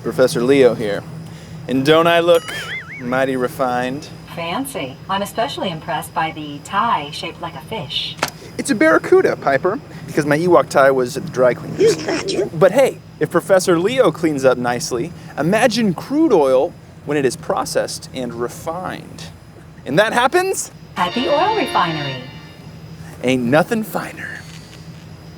Professor Leo here. And don't I look mighty refined? Fancy. I'm especially impressed by the tie shaped like a fish. It's a barracuda, Piper, because my Ewok tie was at the dry cleaners. Is that true? But hey, if Professor Leo cleans up nicely, imagine crude oil when it is processed and refined. And that happens? At the oil refinery. Ain't nothing finer.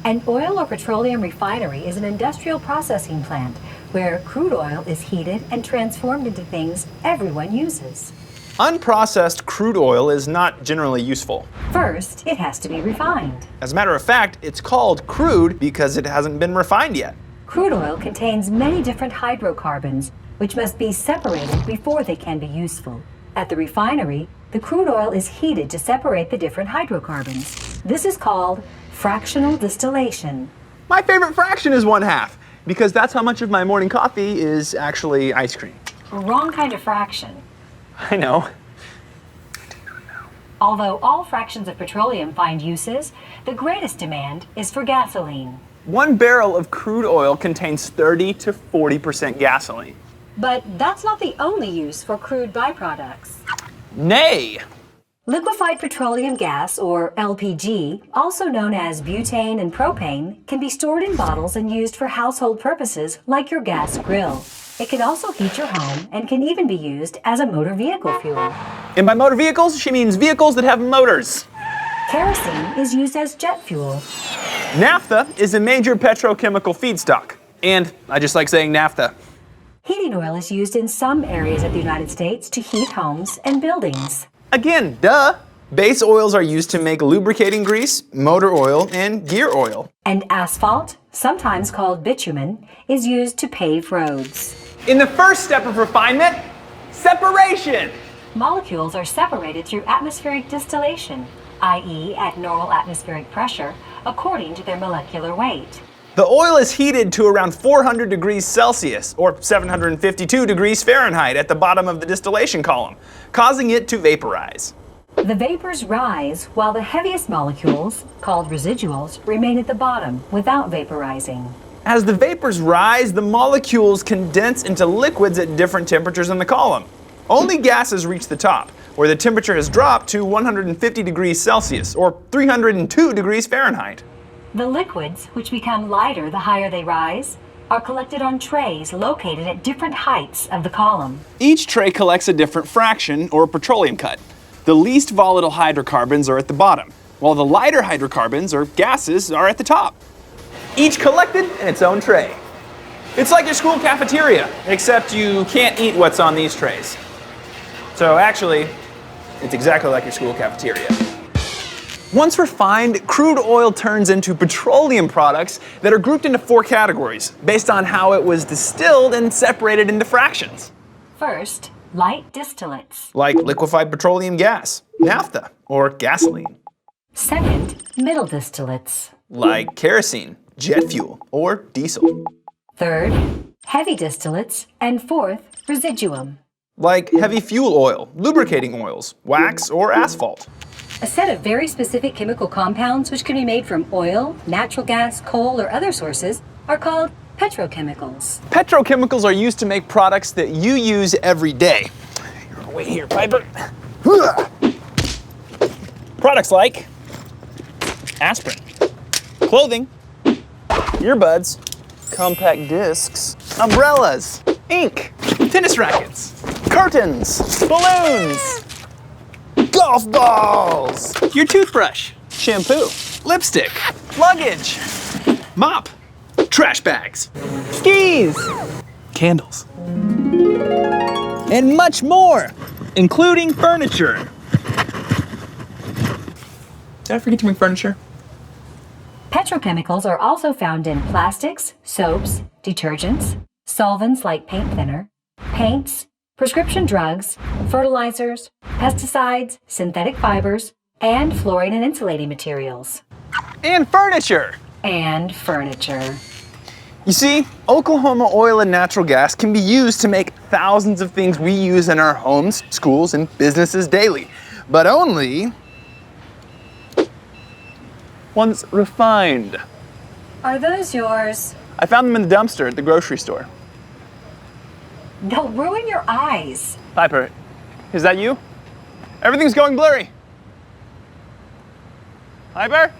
An oil or petroleum refinery is an industrial processing plant where crude oil is heated and transformed into things everyone uses. Unprocessed crude oil is not generally useful. First, it has to be refined. As a matter of fact, it's called crude because it hasn't been refined yet. Crude oil contains many different hydrocarbons, which must be separated before they can be useful. At the refinery, the crude oil is heated to separate the different hydrocarbons. This is called fractional distillation. My favorite fraction is 1/2, because that's how much of my morning coffee is actually ice cream. Wrong kind of fraction. I know. Although all fractions of petroleum find uses, the greatest demand is for gasoline. 1 barrel of crude oil contains 30 to 40% gasoline. But that's not the only use for crude byproducts. Nay! Liquefied petroleum gas, or LPG, also known as butane and propane, can be stored in bottles and used for household purposes like your gas grill. It can also heat your home and can even be used as a motor vehicle fuel. And by motor vehicles, she means vehicles that have motors. Kerosene is used as jet fuel. Naphtha is a major petrochemical feedstock. And I just like saying naphtha. Heating oil is used in some areas of the United States to heat homes and buildings. Again, duh! Base oils are used to make lubricating grease, motor oil, and gear oil. And asphalt, sometimes called bitumen, is used to pave roads. In the first step of refinement, separation! Molecules are separated through atmospheric distillation, i.e. at normal atmospheric pressure, according to their molecular weight. The oil is heated to around 400 degrees Celsius, or 752 degrees Fahrenheit at the bottom of the distillation column, causing it to vaporize. The vapors rise while the heaviest molecules, called residuals, remain at the bottom without vaporizing. As the vapors rise, the molecules condense into liquids at different temperatures in the column. Only gases reach the top, where the temperature has dropped to 150 degrees Celsius, or 302 degrees Fahrenheit. The liquids, which become lighter the higher they rise, are collected on trays located at different heights of the column. Each tray collects a different fraction, or petroleum cut. The least volatile hydrocarbons are at the bottom, while the lighter hydrocarbons, or gases, are at the top. Each collected in its own tray. It's like your school cafeteria, except you can't eat what's on these trays. So actually, it's exactly like your school cafeteria. Once refined, crude oil turns into petroleum products that are grouped into 4 categories based on how it was distilled and separated into fractions. First, light distillates. Like liquefied petroleum gas, naphtha, or gasoline. Second, middle distillates. Like kerosene, jet fuel, or diesel. Third, heavy distillates. And fourth, residuum. Like heavy fuel oil, lubricating oils, wax, or asphalt. A set of very specific chemical compounds which can be made from oil, natural gas, coal, or other sources are called petrochemicals. Petrochemicals are used to make products that you use every day. You're gonna wait here, Piper. Products like aspirin, clothing, earbuds, compact discs, umbrellas, ink, tennis rackets, curtains, balloons, golf balls, your toothbrush, shampoo, lipstick, luggage, mop, trash bags, skis, candles, and much more, including furniture. Did I forget to bring furniture? Petrochemicals are also found in plastics, soaps, detergents, solvents like paint thinner, paints, prescription drugs, fertilizers, pesticides, synthetic fibers, and flooring and insulating materials. And furniture! And furniture. You see, Oklahoma oil and natural gas can be used to make thousands of things we use in our homes, schools, and businesses daily, but only once refined. Are those yours? I found them in the dumpster at the grocery store. They'll ruin your eyes. Piper, is that you? Everything's going blurry. Piper?